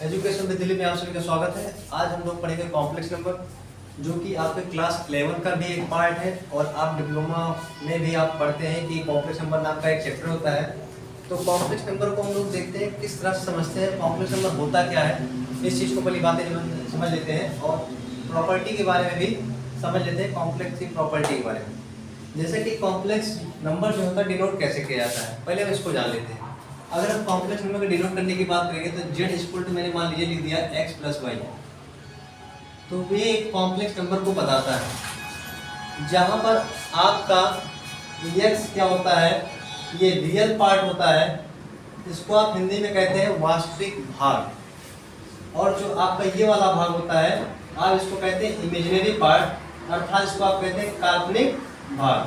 Education with Delhi में आप सभी का स्वागत है। आज हम लोग पढ़ेंगे कॉम्प्लेक्स नंबर, जो कि आपके क्लास 11 का भी एक पार्ट है और आप डिप्लोमा में भी आप पढ़ते हैं कि कॉम्प्लेक्स नंबर नाम का एक चैप्टर होता है। तो कॉम्प्लेक्स नंबर को हम लोग देखते हैं किस तरह से समझते हैं, कॉम्प्लेक्स नंबर होता क्या है, इस चीज़ को पहली बातें समझ लेते हैं और प्रॉपर्टी के बारे में भी समझ लेते हैं, कॉम्प्लेक्स की प्रॉपर्टी के बारे में। जैसे कि कॉम्प्लेक्स नंबर जो होता है डिनोट कैसे किया जाता है, पहले हम इसको जान लेते हैं। अगर हम कॉम्प्लेक्स नंबर को डिनोट करने की बात करेंगे तो z इक्वल टू मैंने मान लीजिए लिख दिया x प्लस वाई, तो ये एक कॉम्प्लेक्स नंबर को बताता है जहाँ पर आपका x क्या होता है, ये रियल पार्ट होता है, इसको आप हिंदी में कहते हैं वास्तविक भाग, और जो आपका ये वाला भाग होता है आप इसको कहते हैं इमेजिनरी पार्ट, अर्थात इसको आप कहते हैं काल्पनिक भाग।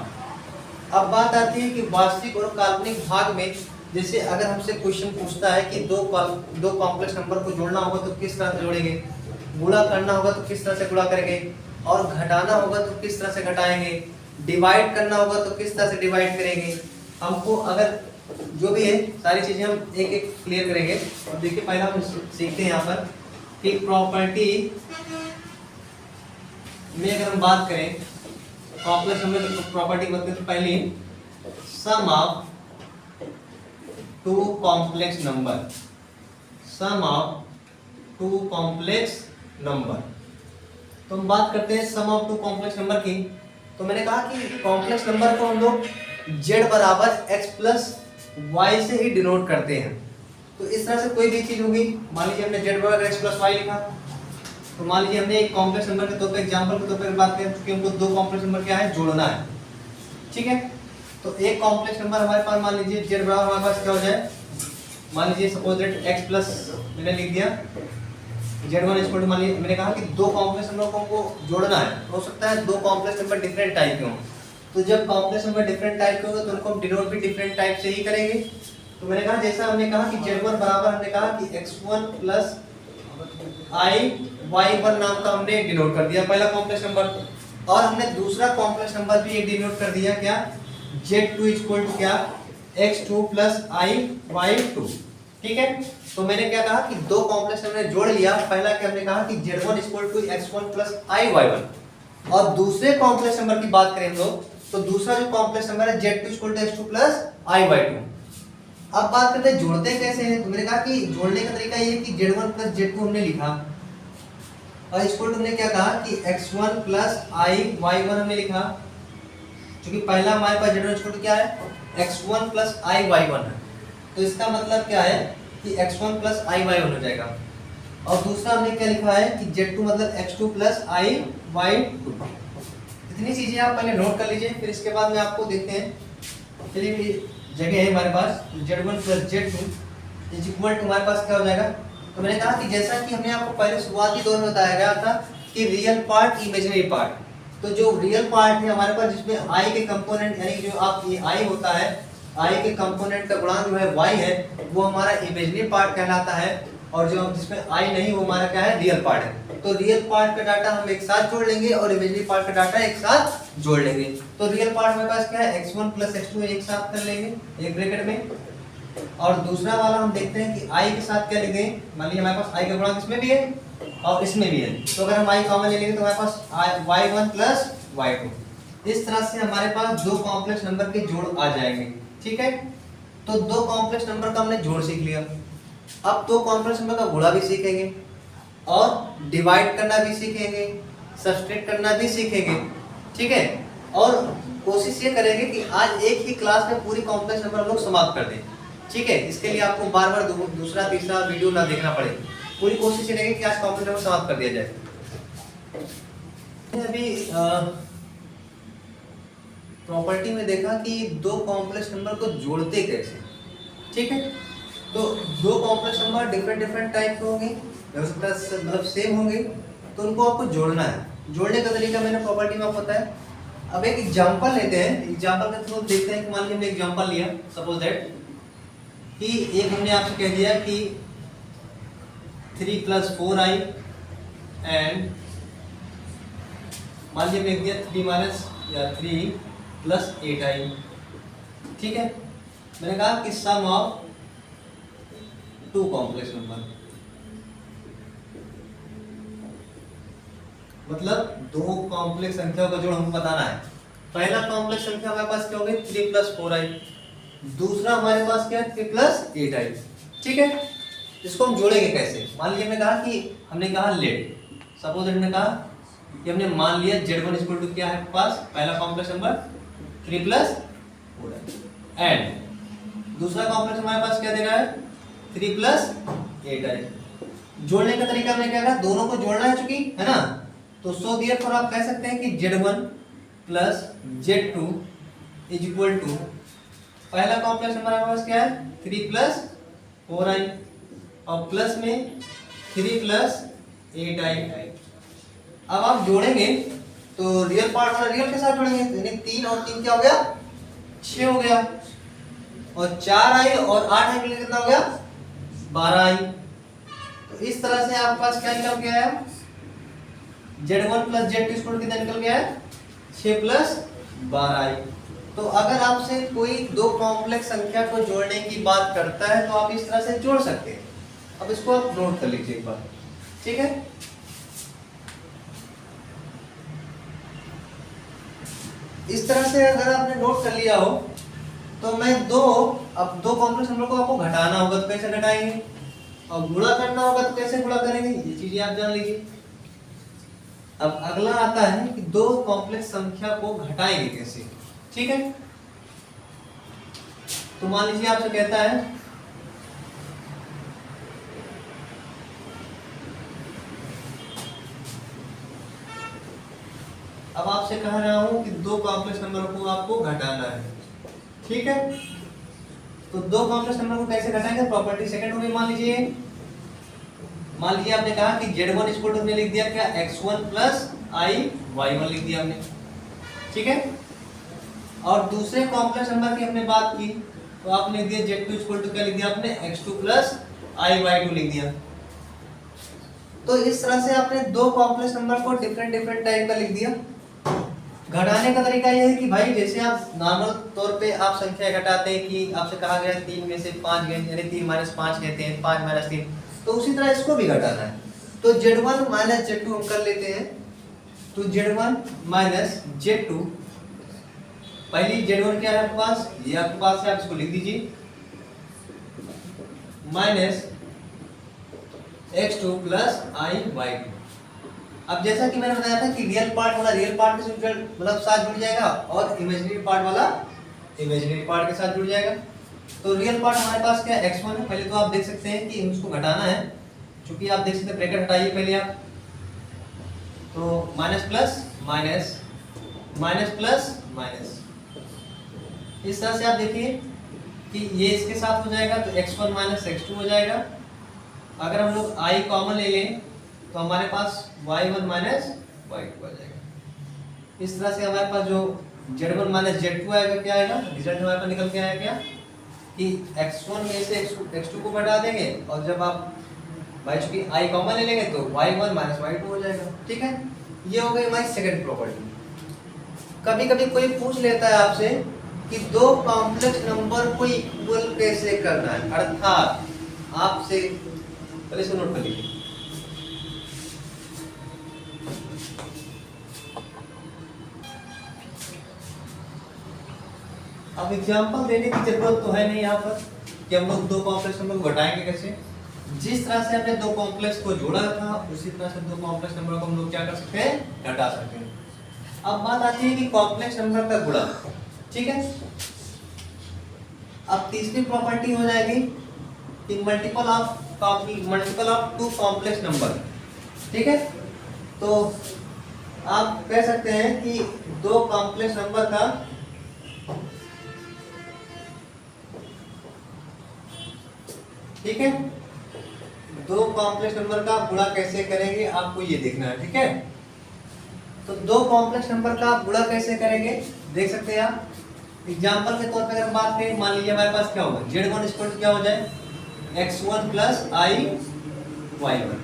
अब बात आती है कि वास्तविक और काल्पनिक भाग में, जैसे अगर हमसे क्वेश्चन पूछता है कि दो कॉम्प्लेक्स नंबर को जोड़ना होगा तो किस तरह से जोड़ेंगे, गुणा करना होगा तो किस तरह से गुणा करेंगे, और घटाना होगा तो किस तरह से घटाएंगे, डिवाइड करना होगा तो किस तरह से डिवाइड करेंगे, हमको अगर जो भी है सारी चीजें हम एक एक क्लियर करेंगे। और देखिए पहला हम सीखते हैं यहाँ पर कि प्रॉपर्टी में अगर हम बात करें कॉम्प्लेक्स नंबर की प्रॉपर्टी मतलब तो पहली sum of two complex number, sum of two complex number. तो हम बात करते हैं sum of two complex number की। तो मैंने कहा कि कॉम्प्लेक्स नंबर को हम लोग z बराबर x प्लस वाई से ही डिनोट करते हैं। तो इस तरह से कोई भी चीज होगी, मान लीजिए हमने z बराबर x प्लस वाई लिखा, तो मान लीजिए हमने एक कॉम्प्लेक्स नंबर के तौर पर एग्जांपल के तौर पर बात करें क्योंकि हमको दो कॉम्प्लेक्स नंबर क्या है जोड़ना है, ठीक है। तो एक कॉम्प्लेक्स नंबर हमारे पास मान लीजिए z बराबर हमारे पास क्या हो जाए, मान लीजिए सपोज दैट x प्लस मैंने लिख दिया z1 इक्वल टू, मान लीजिए मैंने कहा कि दो कॉम्प्लेक्स नंबर को हमको जोड़ना है, हो सकता है दो कॉम्प्लेक्स नंबर डिफरेंट टाइप के हों, तो जब कॉम्प्लेक्स नंबर डिफरेंट टाइप के होंगे तो उनको हम डिनोट भी डिफरेंट टाइप से ही करेंगे। तो मैंने कहा जैसा हमने कहा कि z1 बराबर हमने कहा कि x1 प्लस i y1 नाम का हमने डिनोट कर दिया पहला कॉम्प्लेक्स नंबर, और हमने दूसरा कॉम्प्लेक्स नंबर भी एक डिनोट कर दिया क्या, z2 इक्वल टू क्या x2 प्लस i y2, ठीक है। तो मैंने क्या कहा कि दो कॉम्प्लेक्स नंबर जोड़ लिया, पहला क्या हमने कहा कि z1 equal to x1 plus i y1, और दूसरे कॉम्प्लेक्स नंबर की बात करें हम लोग तो दूसरा जो कॉम्प्लेक्स नंबर है z2 equal to x2 plus i y2। अब बात करते हैं जोड़ते कैसे हैं, तो मैंने कहा कि जोड़ने का तरीका ये है कि z1 प्लस z2 हमने लिखा और इक्वल टू हमने क्या कहा कि x1 प्लस i y1 हमने लिखा, क्योंकि पहला हमारे पास z1 इक्वल टू क्या है x1 प्लस i y1 है, तो इसका मतलब क्या है कि x1 प्लस i y1 हो जाएगा, और दूसरा हमने क्या लिखा है कि z2 मतलब x2 प्लस i y2। इतनी चीजें आप पहले नोट कर लीजिए, फिर इसके बाद में आपको देखते हैं। चलिए जगह है हमारे पास z1 plus z2 is equal to हमारे पास क्या हो जाएगा, तो मैंने कहा कि जैसा कि हमने आपको पहले शुरुआती दौर में बताया गया था कि रियल पार्ट इमेजिनरी पार्ट, तो जो रियल पार्ट है हमारे पास जिसमें i के कंपोनेंट यानी जो आप ये i होता है, i के कंपोनेंट का गुणांक जो है y है वो हमारा इमेजिनरी पार्ट कहलाता है, और जो जिसमें i नहीं वो हमारा क्या है रियल पार्ट है। तो रियल पार्ट का डाटा हम एक साथ जोड़ लेंगे और इमेजिनरी पार्ट का डाटा एक साथ जोड़ लेंगे। तो रियल पार्ट हमारे पास क्या है x1 प्लस x2 एक साथ कर लेंगे एक ब्रैकेट में, और दूसरा वाला हम देखते हैं कि i के साथ क्या लिख दें, मान लीजिए हमारे पास i का गुणांक इसमें भी है और इसमें भी है, तो अगर हम i कॉमन ले लेंगे तो हमारे पास y1 प्लस y2। इस तरह से हमारे पास दो कॉम्प्लेक्स नंबर के जोड़ आ जाएंगे, ठीक है। तो दो कॉम्प्लेक्स नंबर का हमने जोड़ सीख लिया, अब दो कॉम्प्लेक्स नंबर का गुणा भी सीखेंगे और डिवाइड करना भी सीखेंगे, सब्सट्रैक्ट करना भी सीखेंगे, ठीक है। और कोशिश ये करेंगे कि आज एक ही क्लास में पूरी कॉम्प्लेक्स नंबर हम लोग समाप्त कर दें, ठीक है। इसके लिए आपको बार बार दूसरा तीसरा वीडियो ना देखना पड़े, पूरी कोशिश ये रहेगी कि आज कॉम्प्लेक्स नंबर समाप्त कर दिया जाए। अभी प्रॉपर्टी में देखा कि दो कॉम्प्लेक्स नंबर को जोड़ते कैसे, ठीक है। तो दो कॉम्प्लेक्स नंबर डिफरेंट टाइप के होंगे, मतलब सेम होंगे, तो उनको आपको जोड़ना है। जोड़ने का तरीका मैंने प्रॉपर्टी में आपको बताया। अब एक एग्जांपल लेते हैं, एग्जांपल के थ्रू देखते हैं कि मान लीजिए हमने एग्जांपल लिया सपोज दैट कि एक हमने आपसे कह दिया कि 3 प्लस 4i एंड मान लीजिए हमने दिया 3 माइनस या 3 प्लस 8i, ठीक है। मैंने कहा कि सम ऑफ टू कॉम्प्लेक्स नंबर, मतलब दो कॉम्प्लेक्स संख्या का जोड़ हमको बताना है। पहला कॉम्प्लेक्स संख्या हमारे पास क्या होगी 3 + 4i, दूसरा हमारे पास क्या है 3 + 8i। ठीक है, इसको हम जोड़ेंगे कैसे? मान लीजिए हमने कहा लेट, सपोज हमने कहा कि हमने मान लिया z1 = क्या है पास पहला कॉम्प्लेक्स नंबर 3 + 4i एंड दूसरा कॉम्प्लेक्स हमारे पास क्या दे रहा है 3 + 8i। जोड़ने का तरीका हमने क्या कहा, दोनों को जोड़ना है चूंकि, है ना, तो सो देयरफॉर आप कह सकते हैं कि z1 + z2 = पहला कॉम्प्लेक्स नंबर हमारे पास क्या है 3 + 4i और प्लस में 3 + 8i। अब आप जोड़ेंगे तो रियल पार्ट वाला रियल के साथ जोड़ेंगे, यानी 3 और 3 क्या हो गया 6 हो गया, और 4i और 8i के लिए कितना हो गया 12i। तो इस तरह से आपके पास क्या निकल गया है z1 + z2 कितना निकल गया है 6 + 12i। तो अगर आपसे कोई दो कॉम्प्लेक्स संख्या को जोड़ने की बात करता है तो आप इस तरह से जोड़ सकते हैं। अब इसको आप नोट कर लीजिए एक बार, ठीक है। इस तरह से अगर आपने नोट कर लिया हो तो मैं दो कॉम्प्लेक्स नंबर को आपको घटाना होगा तो कैसे घटाएंगे, और गुणा करना होगा तो कैसे गुणा करेंगे, ये चीजें आप जान लीजिए। अब अगला आता है कि दो कॉम्प्लेक्स संख्या को घटाएंगे कैसे, ठीक है। तो मान लीजिए आपसे कहता है अब आपसे कह रहा हूं कि दो कॉम्प्लेक्स नंबर को आपको घटाना है, ठीक है। तो दो कॉम्प्लेक्स नंबर को कैसे घटाएंगे, प्रॉपर्टी सेकंड होगी। मान लीजिए आपने कहा कि z1 = हमने लिख दिया क्या x1 + i y1 लिख दिया हमने, ठीक है। और दूसरे कॉम्प्लेक्स नंबर की हमने बात की तो आपने लिख दिया z2 = क्या लिख दिया आपने x2 + i y2 लिख दिया। तो इस तरह से आपने दो कॉम्प्लेक्स नंबर को डिफरेंट टाइप का लिख दिया। घटाने का तरीका यह है कि भाई जैसे आप नॉर्मल तौर पे आप संख्या घटाते हैं कि आपसे कहा गया 3 में से 5 गए, यानी 3 - 5 कहते हैं, 5 - 3, तो उसी तरह इसको भी घटाना है। तो z1 - z2 हम कर लेते हैं। तो z1 - z2, पहली z1 क्या है आपके पास, ये आपके पास है, आप इसको लिख दीजिए माइनस x2 + i y2। अब जैसा कि मैंने बताया था कि रियल पार्ट वाला रियल पार्ट के साथ मतलब साथ जुड़ जाएगा और इमेजिनरी पार्ट वाला इमेजिनरी पार्ट के साथ जुड़ जाएगा। तो रियल पार्ट हमारे पास क्या x1 है, पहले तो आप देख सकते हैं कि इसको घटाना है, क्योंकि आप देख सकते हैं ब्रैकेट हटाइए पहले आप, तो minus plus minus minus plus minus, इस तरह से आप देखिए कि ये इसके साथ हो जाएगा तो x1 - x2 हो जाएगा। अगर हम लोग i कॉमन ले लें तो हमारे पास y1 - y2 आ जाएगा। इस तरह से हमारे पास जो z1 - z2 आएगा, क्या आएगा रिजल्ट हमारे पास निकल के आएगा क्या कि x1 में से x2 को घटा देंगे, और जब आप भाई चूंकि i कॉमन ले लेंगे तो y1 - y2 हो जाएगा, ठीक है। ये हो गई हमारी सेकंड प्रॉपर्टी। कभी कभी कोई पूछ लेता है आपसे कि दो कॉम्प्लेक्स नंबर को इक्वल कैसे करना है, अर्थात आपसे पहले इसको नोट कर लीजिए। अब एग्जांपल देने की जरूरत तो है नहीं यहाँ पर कि हम लोग दो कॉम्प्लेक्स नंबर को घटाएंगे कैसे। जिस तरह से हमने दो कॉम्प्लेक्स को जोड़ा था उसी तरह से दो कॉम्प्लेक्स नंबर को हम लोग क्या कर सकते हैं, घटा सकते हैं। अब बात आती है कि कॉम्प्लेक्स नंबर का गुणा, ठीक है। अब तीसरी प्रॉपर्टी हो जाएगी कि multiple of two complex number, ठीक है। तो आप कह सकते हैं कि दो कॉम्प्लेक्स नंबर का ठीक है, दो कॉम्प्लेक्स नंबर का गुणा कैसे करेंगे आपको ये देखना है, ठीक है। तो दो कॉम्प्लेक्स नंबर का गुणा कैसे करेंगे देख सकते हैं आप। एग्जांपल के तौर पे अगर बात करें, मान लीजिए हमारे पास क्या होगा z1 = क्या हो जाए x1 + i y1,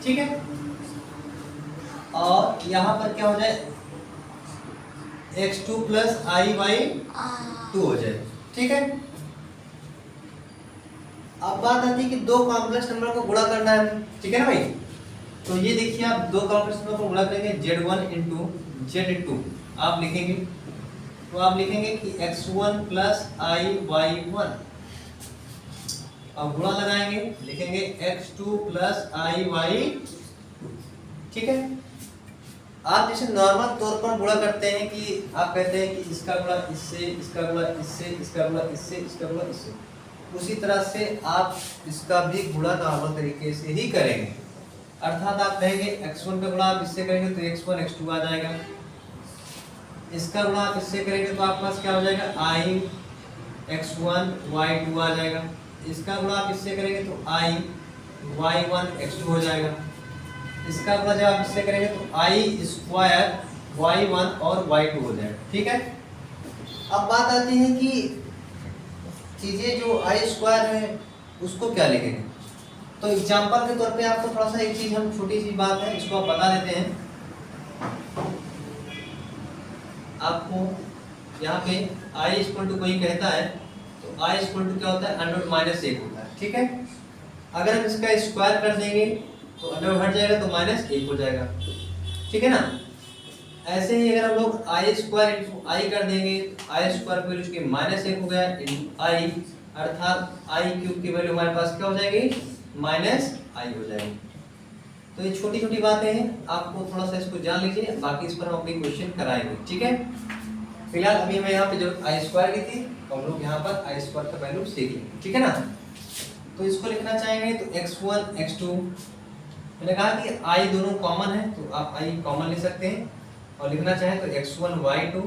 ठीक है। और यहाँ पर क्या हो जाए x2 + i y2 हो जाए, ठीक है। अब बात आती है कि दो कॉम्प्लेक्स नंबर को गुणा करना है, ठीक है ना भाई। तो ये देखिए आप दो कॉम्प्लेक्स नंबर को गुणा करेंगे Z1 इंटू Z2 आप लिखेंगे, तो आप लिखेंगे कि x1 प्लस IY1 अब गुणा लगाएंगे लिखेंगे x2 प्लस IY। ठीक है, आप जैसे नॉर्मल तौर पर गुणा करते हैं कि आप कहते हैं कि इसका गुणा इससे, इसका गुणा इससे, इसका गुणा इससे, इसका गुणा इससे, उसी तरह से आप इसका भी गुणा नॉर्मल तरीके से ही करेंगे। अर्थात आप कहेंगे x1 का गुणा आप इससे करेंगे तो x1 x2 आ जाएगा, इसका गुणा आप इससे करेंगे तो आपके पास क्या हो जाएगा I x1 y2 आ जाएगा, इसका गुणा आप इससे करेंगे तो I y1 x2 हो जाएगा, इसका गुणा जब आप इससे करेंगे तो I स्क्वायर y1 और y2 हो जाएगा। ठीक है, अब बात आती है कि चीजें जो I स्क्वायर है उसको क्या लिखेंगे। तो एग्जांपल के तौर पे आपको थोड़ा सा एक चीज, हम छोटी सी बात है इसको आप बता देते हैं आपको। यहाँ पे I इक्वल टू कोई कहता है तो I इक्वल टू क्या होता है अंडर माइनस 1 होता है। ठीक है, अगर हम इसका स्क्वायर कर देंगे तो अंडर हट जाएगा तो माइनस 1 हो जाएगा। ठीक है ना, ऐसे ही अगर हम लोग I स्क्वायर इंटू I कर देंगे तो I स्क्वायर की वैल्यू उसकी माइनस 1 हो गया इंटू I, अर्थात I क्यूब की वैल्यू हमारे पास क्या हो जाएगी माइनस I हो जाएगी। तो ये छोटी छोटी बातें हैं, आपको थोड़ा सा इसको जान लीजिए, बाकी इस पर हम अपनी क्वेश्चन कराएंगे। ठीक है, फिलहाल अभी हमें यहाँ पे जो I स्क्वायर की थी तो हम लोग यहाँ पर I स्क्वायर का वैल्यू सीख लेंगे। ठीक है ना, तो इसको लिखना चाहेंगे तो x1 x2, मैंने कहा कि I दोनों कॉमन है तो आप I कॉमन ले सकते हैं, और लिखना चाहें तो x1 y2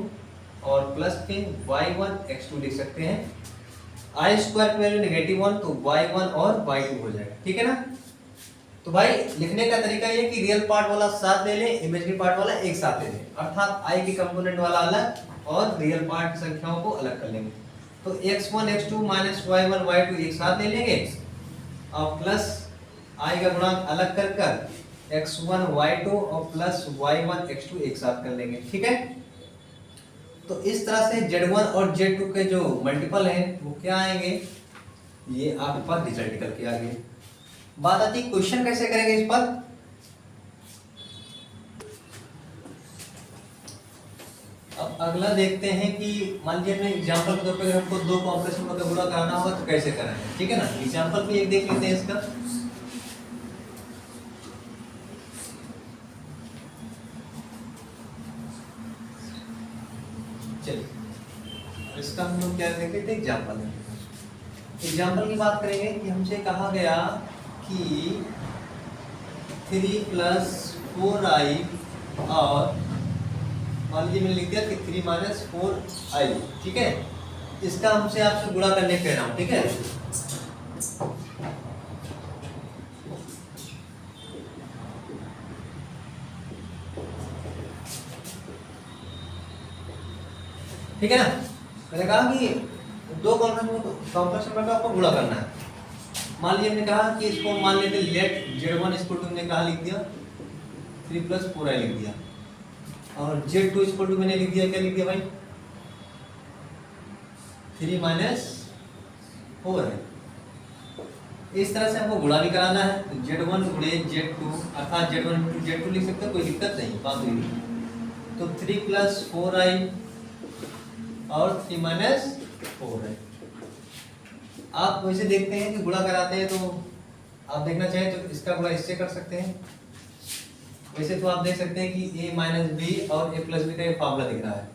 और प्लस के y1 x2 लिख सकते हैं। I स्क्वायर की वैल्यू -1 तो y1 और y2 हो जाएगा। ठीक है ना, तो भाई लिखने का तरीका ये कि रियल पार्ट वाला साथ ले लें, इमेजिनरी पार्ट वाला एक साथ ले लें, अर्थात I के कंपोनेंट वाला अलग और रियल पार्ट की संख्याओं को अलग कर लेंगे। तो x1 x2 minus y1 y2 एक साथ ले लेंगे और प्लस I का गुणांक अलग कर कर x1 y2 और प्लस y1 x2 एक साथ कर लेंगे। ठीक है, तो इस तरह से Z1 और Z2 के जो मल्टीपल हैं वो क्या आएंगे, ये आपके पास रिजल्ट निकल के आ गए। बात आती है क्वेश्चन कैसे करेंगे इस पर। अब अगला देखते हैं कि मान लीजिए अपने एग्जांपल के तौर पे हमको दो कॉम्प्लेक्स नंबर का गुणा कराना होगा तो कैसे कराएंगे। ठीक है ना, एग्जांपल भी एक देख लेते हैं इसका। चलिए इसका हम लोग क्या देख लेते हैं एग्जांपल में। एग्जांपल की बात करेंगे कि हमसे कहा गया कि 3 + 4i और मान लीजिए मैंने लिख दिया कि 3 - 4i। ठीक है, इसका हमसे आपसे गुणा करने कह रहा हूं। ठीक है, ठीक है ना, मैंने कहा कि दो कॉम्प्लेक्स नंबर का आपको गुणा करना है। मान लीजिए हमने कहा कि इसको मान लेते लेट Z1 इक्वल टू हमने कहा लिख दिया 3 + 4i लिख दिया, और Z2 इक्वल टू मैंने लिख दिया, क्या लिख दिया भाई 3 - 4 है। इस तरह से हमको गुणा भी कराना है तो Z1 गुणे Z2 अर्थात Z1 × Z2 लिख सकते हो, कोई दिक्कत नहीं, बात हुई। तो 3 + 4i और 3 - 4 है। आप वैसे देखते हैं कि गुणा कराते हैं तो आप देखना चाहें तो इसका गुणा इससे कर सकते हैं। वैसे तो आप देख सकते हैं कि a - b और a + b का ये फार्मूला दिख रहा है,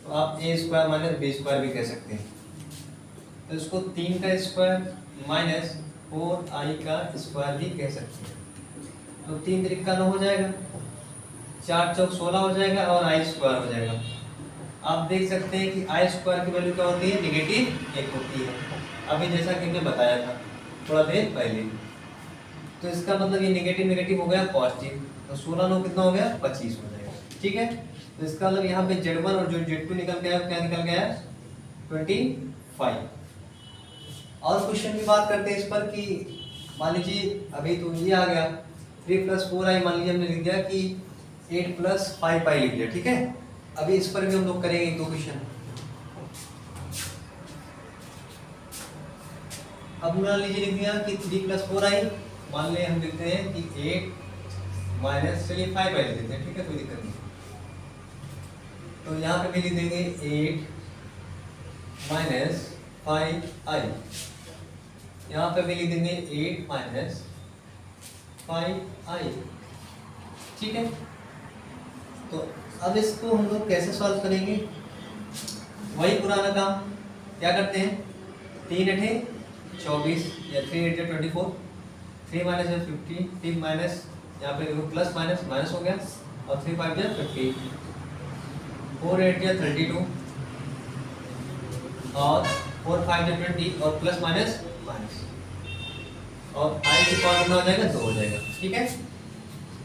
तो आप a² - b² भी कह सकते हैं। तो इसको 3 का स्क्वायर माइनस 4i का स्क्वायर भी कह सकते हैं। तो 3 × 3 = 9 हो जाएगा, 4 × 4 = 16 हो जाएगा और i² हो जाएगा। आप देख सकते हैं कि i² की वैल्यू क्या होती है -1 होती है, अभी जैसा कि हमने बताया था थोड़ा देर पहले। तो इसका मतलब ये नेगेटिव हो गया पॉजिटिव, तो 16 9 कितना हो गया 25 हो जाएगा। ठीक है, तो इसका मतलब यहाँ पे Z1 और जो Z2 निकल गया क्या निकल गया 25। और क्वेश्चन की बात करते हैं इस पर कि मान लीजिए अभी तो ये आ गया 3 + 4i, मान लीजिए हमने लिख दिया कि 8 + 5i लिख दिया। ठीक है, अभी इस पर भी हम लोग करेंगे दो क्वेश्चन। अब मान लीजिए लिख दिया कि 3 + 4i, मान ले हम लिखते हैं कि 8 माइनस, चलिए 5 आई देते हैं, ठीक है, कोई दिक्कत नहीं। तो यहाँ पे भी लिख देंगे 8 माइनस 5i, यहाँ पे भी लिख देंगे 8 माइनस 5i, ठीक है। तो अब इसको हम लोग कैसे सॉल्व करेंगे? वही पुराना काम, क्या करते हैं, 3 8 24 या 3 8 24, 3 माइनस 50, 3 माइनस यहाँ पे देखो प्लस माइनस माइनस हो गया, और 3 5 50, 4 8 32, और 4 5 20, और प्लस माइनस माइनस, और आई की पावर कितना हो जाएगा, 2 हो जाएगा, ठीक है।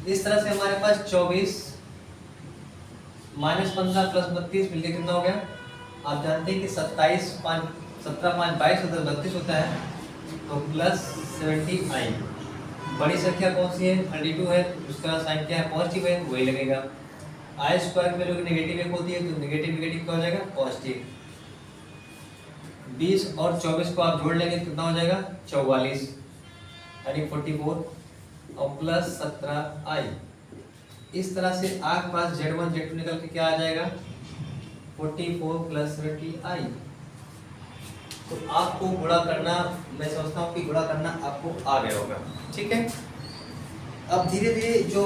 इस तरह से हमारे पास 24 माइनस 15 प्लस 32 मिलकर कितना हो गया? आप जानते हैं कि 27 5 17 5 22 होता है, 32 होता है, तो प्लस 70i। बड़ी संख्या कौन सी है? 32 है, उसका साइन क्या है, पॉजिटिव है, वही लगेगा। आई स्क्वायर की वैल्यू नेगेटिव एक होती है, तो नेगेटिव नेगेटिव क्या हो जाएगा, पॉजिटिव। 20 और 24 को आप जोड़ लेंगे तो कितना हो जाएगा, 44, यानी 44, और प्लस 17i। इस तरह से आपके पास Z1 Z2 निकल के क्या आ जाएगा, 44 प्लस 70i। तो आपको गुणा करना, मैं समझता हूँ कि गुणा करना आपको आ गया होगा, ठीक है। अब धीरे धीरे जो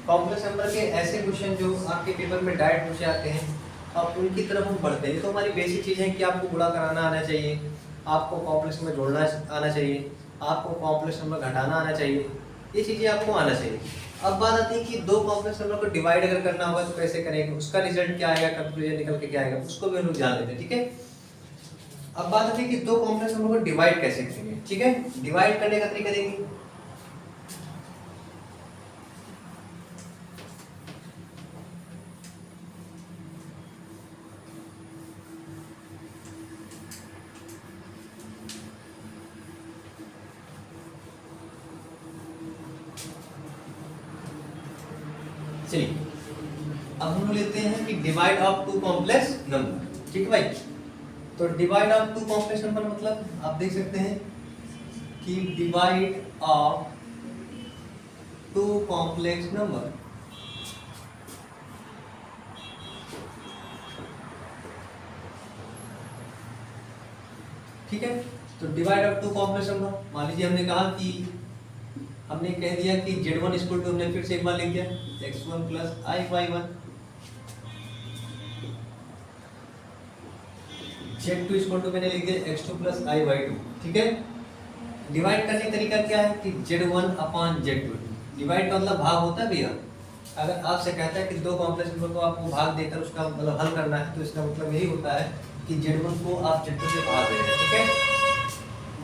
कॉम्प्लेक्स नंबर के ऐसे क्वेश्चन जो आपके पेपर में डायरेक्ट पूछे आते हैं, अब उनकी तरफ हम बढ़ते हैं। तो हमारी बेसिक चीज़ है कि आपको गुणा कराना आना चाहिए, आपको कॉम्प्लेक्स नंबर जोड़ना आना चाहिए, आपको कॉम्प्लेक्स नंबर घटाना आना चाहिए, ये चीज़ें आपको आना चाहिए। अब बात आती है कि दो कॉम्प्लेक्स नंबर को डिवाइड अगर करना होगा तो कैसे करेंगे, उसका रिजल्ट क्या आएगा, कंक्लूजन निकल के क्या आएगा, उसको भी हम लोग जान लेते हैं, ठीक है। अब बात आती है कि दो कॉम्प्लेक्स नंबर को डिवाइड कैसे करेंगे, ठीक है। डिवाइड करने का तरीका देखिए, चलिए अब हम लेते हैं कि divide of two complex number, ठीक है भाई। तो divide of two complex number मतलब आप देख सकते हैं कि divide of two complex number, ठीक है। तो divide of two complex number, मान लीजिए हमने कहा कि हमने कह दिया कि Z1 इक्वल टू, हमने फिर से एक बार लिख दिया x1 plus i/1, Z2 equal to मैंने लिख दिया x2 प्लस i/2, ठीक है। डिवाइड करने का तरीका क्या है कि Z1 अपॉन Z2, डिवाइड का मतलब भाग होता है भैया। अगर आपसे कहता है कि दो कॉम्प्लेक्स नंबर को आपको भाग देकर उसका मतलब हल करना है, तो इसका मतलब यही होता है कि Z1 को आप Z2 से भाग दे रहे हैं, ठीक है।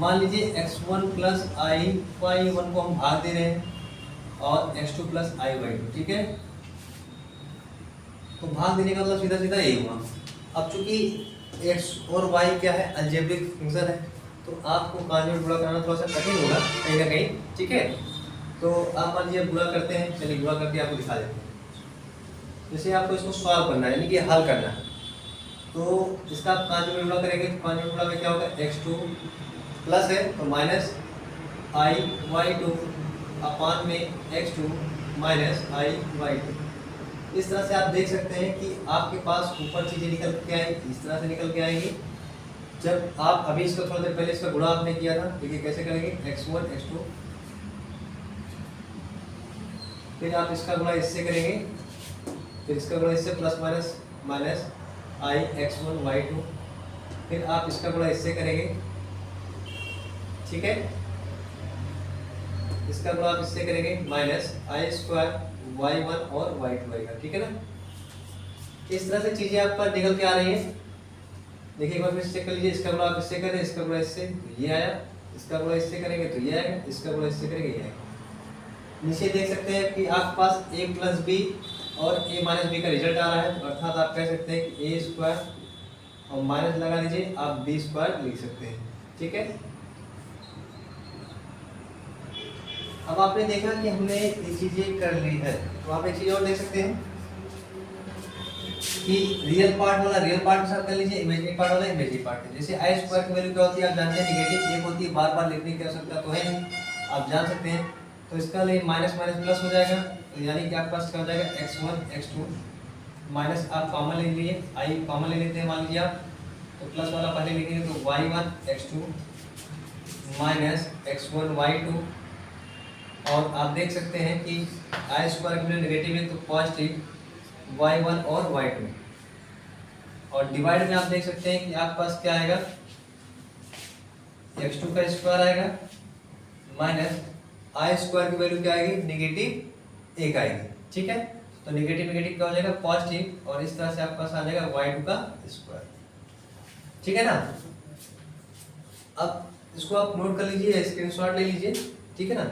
मान लीजिए x1 प्लस i/1 को हम भाग दे रहे हैं और x2 प्लस i/2, ठीक है। तो भाग देने का मतलब सीधा सीधा यही हुआ। अब चूंकि x और y क्या है, अलजेब्रिक फंक्शन है, तो आपको कॉन्जुगेट गुणा कराना थोड़ा सा कठिन होगा कहीं ना कहीं, ठीक है। तो आप मान लीजिए गुणा करते हैं, चलिए गुणा करके आपको दिखा देते हैं। जैसे आपको इसको सॉल्व करना है, यानी कि हल करना है, तो इसका आप कॉन्जुगेट गुणा करेंगे, तो कॉन्जुगेट गुणा में क्या होगा, x2 प्लस है तो माइनस i/2 अपान में x2 माइनस i/2। इस तरह से आप देख सकते हैं कि आपके पास ऊपर चीजें निकल के आएंगी, इस तरह से निकल के आएंगी। जब आप अभी इसको थोड़ी देर पहले इसका गुणा आपने किया था, देखिए कैसे करेंगे, x1 x2, फिर आप इसका गुणा इससे करेंगे, फिर इसका गुणा इससे plus minus minus i x1 y2, फिर आप इसका गुणा इससे करेंगे, ठीक है। इसका गुणा आप इससे करेंगे माइनस i² y1 और y2 आएगा, ठीक है ना। इस तरह से चीजें आप पर निकल के आ रही हैं। देखिए एक बार फिर चेक कर लीजिए, इसका गुणा आप इससे करें, इसका गुणा इससे, तो ये आया, इसका गुणा इससे करेंगे तो ये आएगा, इसका गुणा इससे करेंगे ये आएगा। नीचे देख सकते हैं कि आपके पास a प्लस बी और a माइनस बी का रिजल्ट आ रहा है, तो अर्थात आप कह सकते हैं कि a² और माइनस लगा दीजिए, आप b² लिख सकते हैं, ठीक है। अब आपने देखा कि हमने ये चीजें कर ली है, तो आप एक चीज और देख सकते हैं कि रियल पार्ट वाला रियल पार्ट के साथ कर लीजिए, इमेजिनरी पार्ट वाला इमेजिनरी पार्ट है। जैसे i² की वैल्यू क्या होती है आप जानते हैं, नेगेटिव एक होती है, बार बार लिखने की आवश्यकता तो है नहीं, आप जान सकते हैं तो इसका लिए माइनस माइनस प्लस हो जाएगा, तो यानी कि आपके पास क्या हो जाएगा x1 x2 माइनस, आप कॉमन ले लिए, आई कॉमन ले लेते हैं मान लिया, तो प्लस वाला पहले लिखेंगे तो y1 x2 minus x1 y2, और आप देख सकते हैं कि आई स्क्वायर के लिए नेगेटिव है तो पॉजिटिव y1 और y2, और डिवाइड में आप देख सकते हैं कि आपके पास क्या आएगा x2 का स्क्वायर आएगा माइनस आई स्क्वायर की वैल्यू क्या आएगी नेगेटिव 1 आएगी। ठीक है, तो नेगेटिव नेगेटिव क्या हो जाएगा पॉजिटिव, और इस तरह से आपके पास आ जाएगा y2 का स्क्वायर। ठीक है ना, अब इसको आप नोट कर लीजिए, स्क्रीनशॉट ले लीजिए। ठीक है ना।